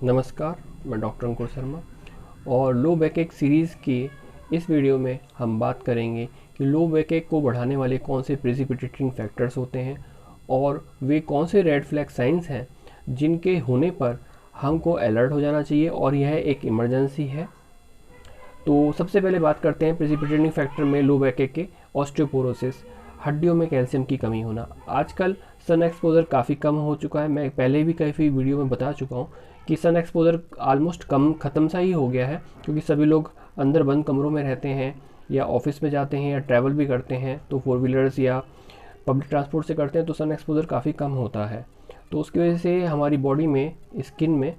नमस्कार, मैं डॉक्टर अंकुर शर्मा और लो बैकएक सीरीज़ की इस वीडियो में हम बात करेंगे कि लो बैकएक को बढ़ाने वाले कौन से प्रेसिपिटेटिंग फैक्टर्स होते हैं और वे कौन से रेड फ्लैग साइंस हैं जिनके होने पर हमको अलर्ट हो जाना चाहिए और यह एक इमरजेंसी है। तो सबसे पहले बात करते हैं प्रेसिपिटेटिंग फैक्टर में लो बैकएक के ऑस्टियोपोरोसिस, हड्डियों में कैल्शियम की कमी होना। आजकल सन एक्सपोजर काफ़ी कम हो चुका है। मैं पहले भी काफ़ी वीडियो में बता चुका हूँ कि सन एक्सपोजर ऑलमोस्ट ख़त्म सा ही हो गया है, क्योंकि सभी लोग अंदर बंद कमरों में रहते हैं या ऑफिस में जाते हैं या ट्रैवल भी करते हैं, तो फोर व्हीलर्स या पब्लिक ट्रांसपोर्ट से करते हैं, तो सन एक्सपोजर काफ़ी कम होता है। तो उसकी वजह से हमारी बॉडी में, स्किन में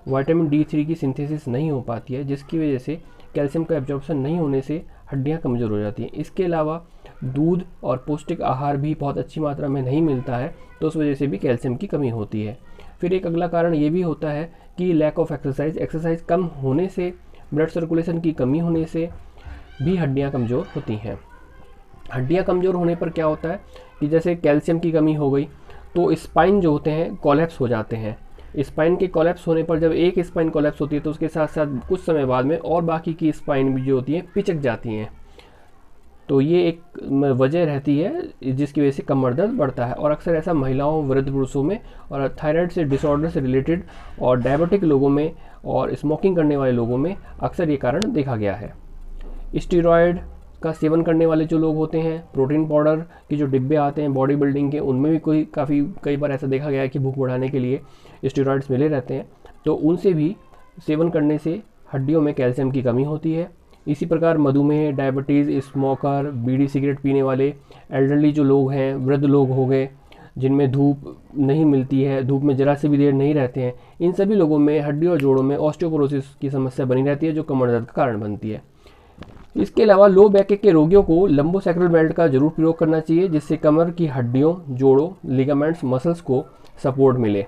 विटामिन D3 की सिंथेसिस नहीं हो पाती है, जिसकी वजह से कैल्शियम का एब्जॉर्प्शन नहीं होने से हड्डियाँ कमज़ोर हो जाती हैं। इसके अलावा दूध और पौष्टिक आहार भी बहुत अच्छी मात्रा में नहीं मिलता है, तो उस वजह से भी कैल्शियम की कमी होती है। फिर एक अगला कारण ये भी होता है कि लैक ऑफ एक्सरसाइज कम होने से, ब्लड सर्कुलेशन की कमी होने से भी हड्डियाँ कमज़ोर होती हैं। हड्डियाँ कमज़ोर होने पर क्या होता है कि जैसे कैल्शियम की कमी हो गई तो स्पाइन जो होते हैं कोलैप्स हो जाते हैं। स्पाइन के कोलैप्स होने पर जब एक स्पाइन कोलैप्स होती है तो उसके साथ साथ कुछ समय बाद में और बाकी की स्पाइन भी जो होती हैं पिचक जाती हैं। तो ये एक वजह रहती है जिसकी वजह से कमर दर्द बढ़ता है, और अक्सर ऐसा महिलाओं, वृद्ध पुरुषों में और थायराइड से डिसऑर्डर से रिलेटेड और डायबिटिक लोगों में और स्मोकिंग करने वाले लोगों में अक्सर ये कारण देखा गया है। स्टीरॉयड का सेवन करने वाले जो लोग होते हैं, प्रोटीन पाउडर के जो डिब्बे आते हैं बॉडी बिल्डिंग के, उनमें भी कई बार ऐसा देखा गया है कि भूख बढ़ाने के लिए स्टीरॉयड्स मिले रहते हैं, तो उनसे भी सेवन करने से हड्डियों में कैल्शियम की कमी होती है। इसी प्रकार मधुमेह, डायबिटीज़, स्मोकर, बीड़ी सिगरेट पीने वाले, एल्डरली जो लोग हैं, वृद्ध लोग हो गए जिनमें धूप नहीं मिलती है, धूप में ज़रा से भी देर नहीं रहते हैं, इन सभी लोगों में हड्डी और जोड़ों में ऑस्टियोपोरोसिस की समस्या बनी रहती है, जो कमर दर्द का कारण बनती है। इसके अलावा लो बैकएक के रोगियों को लंबोसैक्रल बेल्ट का जरूर प्रयोग करना चाहिए, जिससे कमर की हड्डियों, जोड़ों, लिगामेंट्स, मसल्स को सपोर्ट मिले।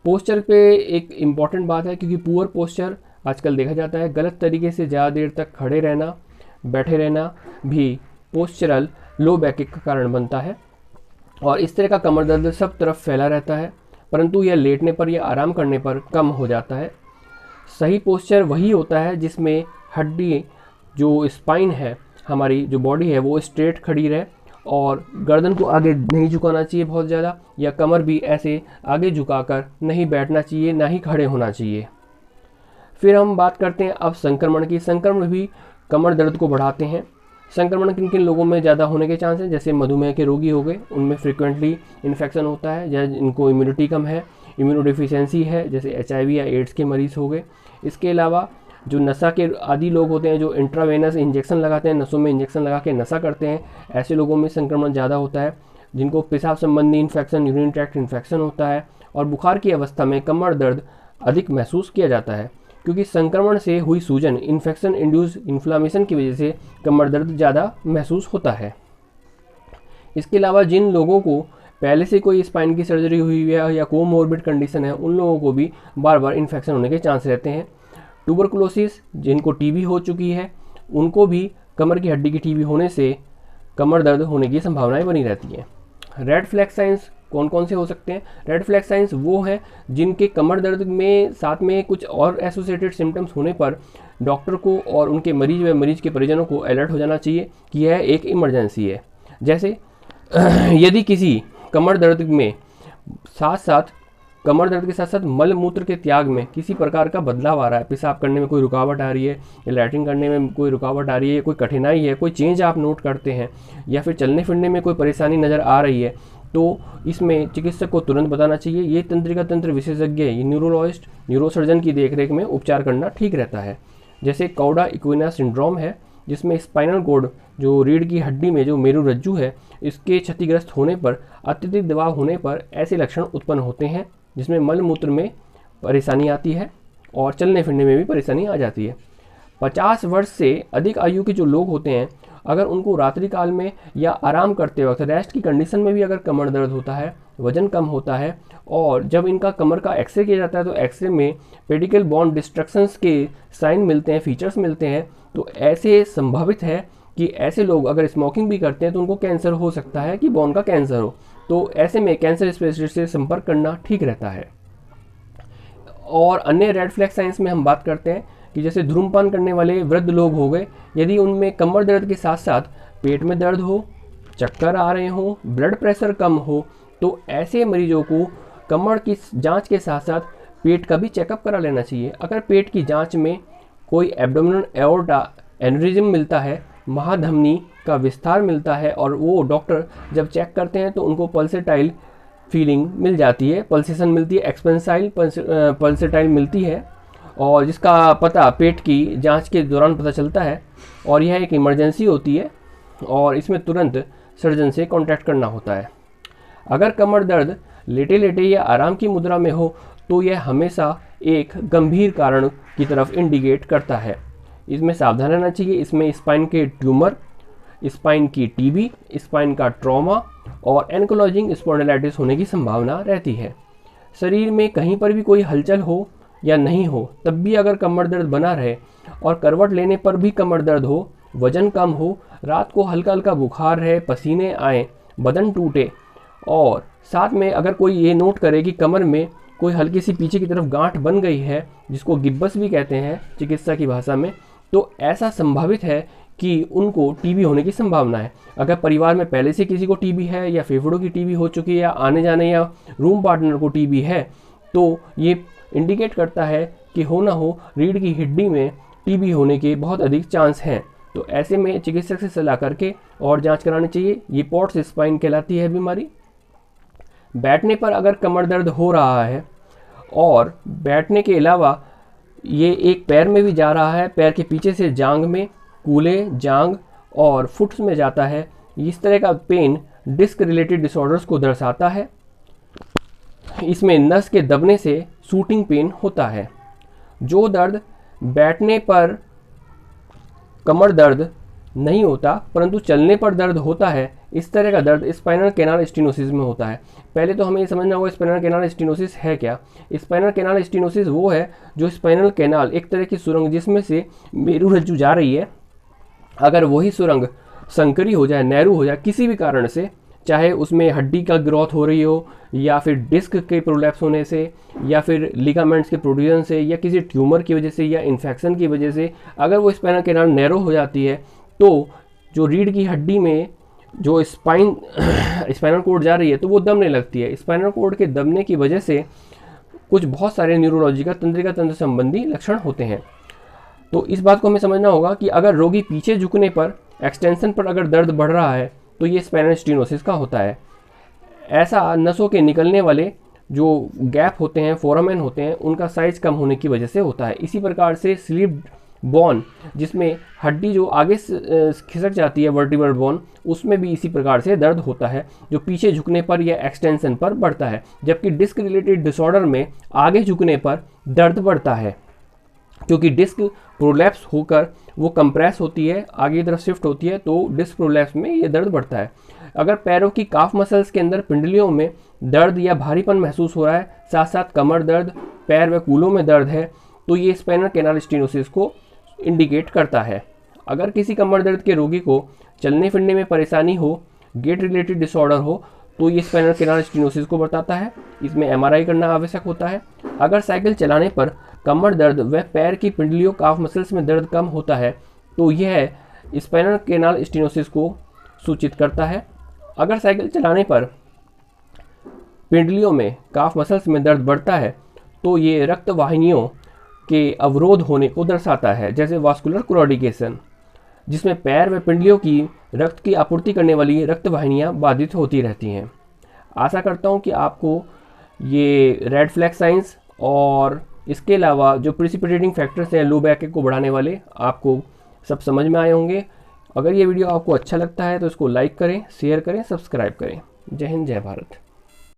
पोस्चर पे एक इम्पॉर्टेंट बात है, क्योंकि पुअर पोस्चर आजकल देखा जाता है। गलत तरीके से ज़्यादा देर तक खड़े रहना, बैठे रहना भी पोस्चरल लो बैकएक का कारण बनता है, और इस तरह का कमर दर्द सब तरफ फैला रहता है, परंतु यह लेटने पर या आराम करने पर कम हो जाता है। सही पोस्चर वही होता है जिसमें हड्डी, जो स्पाइन है, हमारी जो बॉडी है, वो स्ट्रेट खड़ी रहे और गर्दन को आगे नहीं झुकाना चाहिए बहुत ज़्यादा, या कमर भी ऐसे आगे झुकाकर नहीं बैठना चाहिए, ना ही खड़े होना चाहिए। फिर हम बात करते हैं अब संक्रमण की। संक्रमण भी कमर दर्द को बढ़ाते हैं। संक्रमण किन किन लोगों में ज़्यादा होने के चांस हैं? जैसे मधुमेह के रोगी हो गए, उनमें फ्रिक्वेंटली इन्फेक्शन होता है, या इनको इम्यूनिटी कम है, इम्यूनोडिफिशियंसी है, जैसे HIV या एड्स के मरीज़ हो गए। इसके अलावा जो नशा के आदि लोग होते हैं, जो इंट्रावेनस इंजेक्शन लगाते हैं, नसों में इंजेक्शन लगा के नशा करते हैं, ऐसे लोगों में संक्रमण ज़्यादा होता है। जिनको पेशाब संबंधी इन्फेक्शन, यूरिन ट्रैक्ट इन्फेक्शन होता है, और बुखार की अवस्था में कमर दर्द अधिक महसूस किया जाता है, क्योंकि संक्रमण से हुई सूजन, इन्फेक्शन इंड्यूस इन्फ्लामेशन की वजह से कमर दर्द ज़्यादा महसूस होता है। इसके अलावा जिन लोगों को पहले से कोई स्पाइन की सर्जरी हुई है या कोमोर्बिड कंडीशन है, उन लोगों को भी बार बार इन्फेक्शन होने के चांस रहते हैं। ट्यूबरकुलोसिस, जिनको टीबी हो चुकी है, उनको भी कमर की हड्डी की टीबी होने से कमर दर्द होने की संभावनाएं बनी रहती हैं। रेड फ्लैग साइंस कौन कौन से हो सकते हैं? रेड फ्लैग साइंस वो हैं जिनके कमर दर्द में साथ में कुछ और एसोसिएटेड सिम्टम्स होने पर डॉक्टर को और उनके मरीज व मरीज के परिजनों को अलर्ट हो जाना चाहिए कि यह एक इमरजेंसी है। जैसे यदि किसी कमर दर्द में कमर दर्द के साथ साथ मल मूत्र के त्याग में किसी प्रकार का बदलाव आ रहा है, पेशाब करने में कोई रुकावट आ रही है, या लैट्रिन करने में कोई रुकावट आ रही है, कोई कठिनाई है, कोई चेंज आप नोट करते हैं, या फिर चलने फिरने में कोई परेशानी नज़र आ रही है, तो इसमें चिकित्सक को तुरंत बताना चाहिए। ये तंत्रिका तंत्र विशेषज्ञ, ये न्यूरोलॉजिस्ट, न्यूरोसर्जन की देखरेख में उपचार करना ठीक रहता है। जैसे कौडा इक्विना सिंड्रोम है, जिसमें स्पाइनल कॉर्ड, जो रीढ़ की हड्डी में जो मेरुरज्जु है, इसके क्षतिग्रस्त होने पर, अत्यधिक दबाव होने पर ऐसे लक्षण उत्पन्न होते हैं, जिसमें मल मूत्र में परेशानी आती है और चलने फिरने में भी परेशानी आ जाती है। 50 वर्ष से अधिक आयु के जो लोग होते हैं, अगर उनको रात्रि काल में या आराम करते वक्त, रेस्ट की कंडीशन में भी अगर कमर दर्द होता है, वजन कम होता है, और जब इनका कमर का एक्सरे किया जाता है तो एक्सरे में पेडिकल बोन डिस्ट्रक्शंस के साइन मिलते हैं, फीचर्स मिलते हैं, तो ऐसे संभावित है कि ऐसे लोग अगर स्मोकिंग भी करते हैं तो उनको कैंसर हो सकता है, कि बोन का कैंसर हो। तो ऐसे में कैंसर स्पेशलिस्ट से संपर्क करना ठीक रहता है। और अन्य रेड फ्लैग साइंस में हम बात करते हैं कि जैसे धूम्रपान करने वाले वृद्ध लोग हो गए, यदि उनमें कमर दर्द के साथ साथ पेट में दर्द हो, चक्कर आ रहे हो, ब्लड प्रेशर कम हो, तो ऐसे मरीजों को कमर की जांच के साथ साथ पेट का भी चेकअप करा लेना चाहिए। अगर पेट की जांच में कोई एब्डोमिनल एओर्टा एनेरिज्म मिलता है, महाधमनी का विस्तार मिलता है, और वो डॉक्टर जब चेक करते हैं तो उनको पल्सेटाइल फीलिंग मिल जाती है, पल्सेशन मिलती है, एक्सपेंसाइल पल्सेटाइल मिलती है, और जिसका पता पेट की जांच के दौरान पता चलता है, और यह एक इमरजेंसी होती है और इसमें तुरंत सर्जन से कांटेक्ट करना होता है। अगर कमर दर्द लेटे लेटे या आराम की मुद्रा में हो तो यह हमेशा एक गंभीर कारण की तरफ इंडिकेट करता है। इसमें सावधान रहना चाहिए। इसमें स्पाइन के ट्यूमर, स्पाइन की टीबी, स्पाइन का ट्रॉमा और एंकलोजिंग स्पॉन्डिलाइटिस होने की संभावना रहती है। शरीर में कहीं पर भी कोई हलचल हो या नहीं हो, तब भी अगर कमर दर्द बना रहे और करवट लेने पर भी कमर दर्द हो, वजन कम हो, रात को हल्का हल्का बुखार रहे, पसीने आए, बदन टूटे, और साथ में अगर कोई ये नोट करे कि कमर में कोई हल्की सी पीछे की तरफ गांठ बन गई है, जिसको गिब्बस भी कहते हैं चिकित्सा की भाषा में, तो ऐसा संभावित है कि उनको टीबी होने की संभावना है। अगर परिवार में पहले से किसी को टीबी है या फेफड़ों की टीबी हो चुकी है या आने जाने या रूम पार्टनर को टीबी है, तो ये इंडिकेट करता है कि हो ना हो रीढ़ की हड्डी में टीबी होने के बहुत अधिक चांस हैं। तो ऐसे में चिकित्सक से सलाह करके और जांच करानी चाहिए। ये पॉट्स स्पाइन कहलाती है बीमारी। बैठने पर अगर कमर दर्द हो रहा है और बैठने के अलावा ये एक पैर में भी जा रहा है, पैर के पीछे से जांग में, कूल्हे, जांग और फुट्स में जाता है, इस तरह का पेन डिस्क रिलेटेड डिसऑर्डर्स को दर्शाता है। इसमें नस के दबने से शूटिंग पेन होता है। जो दर्द बैठने पर कमर दर्द नहीं होता परंतु चलने पर दर्द होता है, इस तरह का दर्द स्पाइनल कैनाल स्टेनोसिस में होता है। पहले तो हमें ये समझना होगा स्पाइनल कैनाल स्टेनोसिस है क्या। स्पाइनल कैनाल स्टेनोसिस वो है जो स्पाइनल कैनाल, एक तरह की सुरंग जिसमें से मेरुरज्जु जा रही है, अगर वही सुरंग संकरी हो जाए, नैरू हो जाए किसी भी कारण से, चाहे उसमें हड्डी का ग्रोथ हो रही हो या फिर डिस्क के प्रोलैप्स होने से या फिर लिगामेंट्स के प्रोड्यूसन से या किसी ट्यूमर की वजह से या इन्फेक्शन की वजह से, अगर वो स्पाइनल कैनाल नैरो हो जाती है तो जो रीढ़ की हड्डी में जो स्पाइनल कोड जा रही है तो वो दबने लगती है। स्पाइनल कोड के दबने की वजह से कुछ बहुत सारे न्यूरोलॉजिकल तंत्रिका तंत्र संबंधी लक्षण होते हैं। तो इस बात को हमें समझना होगा कि अगर रोगी पीछे झुकने पर, एक्सटेंशन पर अगर दर्द बढ़ रहा है तो ये स्पाइनल स्टेनोसिस का होता है। ऐसा नसों के निकलने वाले जो गैप होते हैं, फोरामेन होते हैं, उनका साइज कम होने की वजह से होता है। इसी प्रकार से स्लिप बोन, जिसमें हड्डी जो आगे खिसक जाती है, वर्टिब्रल बोन, उसमें भी इसी प्रकार से दर्द होता है जो पीछे झुकने पर या एक्सटेंशन पर बढ़ता है। जबकि डिस्क रिलेटेड डिसऑर्डर में आगे झुकने पर दर्द बढ़ता है, क्योंकि डिस्क प्रोलैप्स होकर वो कंप्रेस होती है, आगे की तरफ शिफ्ट होती है, तो डिस्क प्रोलैप्स में ये दर्द बढ़ता है। अगर पैरों की काफ मसल्स के अंदर पिंडलियों में दर्द या भारीपन महसूस हो रहा है, साथ साथ कमर दर्द, पैर व कूलों में दर्द है, तो ये स्पाइनल कैनाल स्टेनोसिस को इंडिकेट करता है। अगर किसी कमर दर्द के रोगी को चलने फिरने में परेशानी हो, गेट रिलेटेड डिसऑर्डर हो, तो ये स्पाइनल कैनाल स्टेनोसिस को बताता है। इसमें एमआरआई करना आवश्यक होता है। अगर साइकिल चलाने पर कमर दर्द व पैर की पिंडलियों, काफ मसल्स में दर्द कम होता है तो यह स्पाइनल कैनाल स्टेनोसिस को सूचित करता है। अगर साइकिल चलाने पर पिंडलियों में, काफ मसल्स में दर्द बढ़ता है तो ये रक्त वाहिनियों के अवरोध होने को दर्शाता है, जैसे वास्कुलर क्लॉडिकेशन, जिसमें पैर व पिंडलियों की रक्त की आपूर्ति करने वाली रक्त वाहिनियाँ बाधित होती रहती हैं। आशा करता हूँ कि आपको ये रेड फ्लैग साइंस और इसके अलावा जो प्रिसिपिटेटिंग फैक्टर्स हैं लो बैक को बढ़ाने वाले, आपको सब समझ में आए होंगे। अगर ये वीडियो आपको अच्छा लगता है तो इसको लाइक करें, शेयर करें, सब्सक्राइब करें। जय हिंद, जय भारत।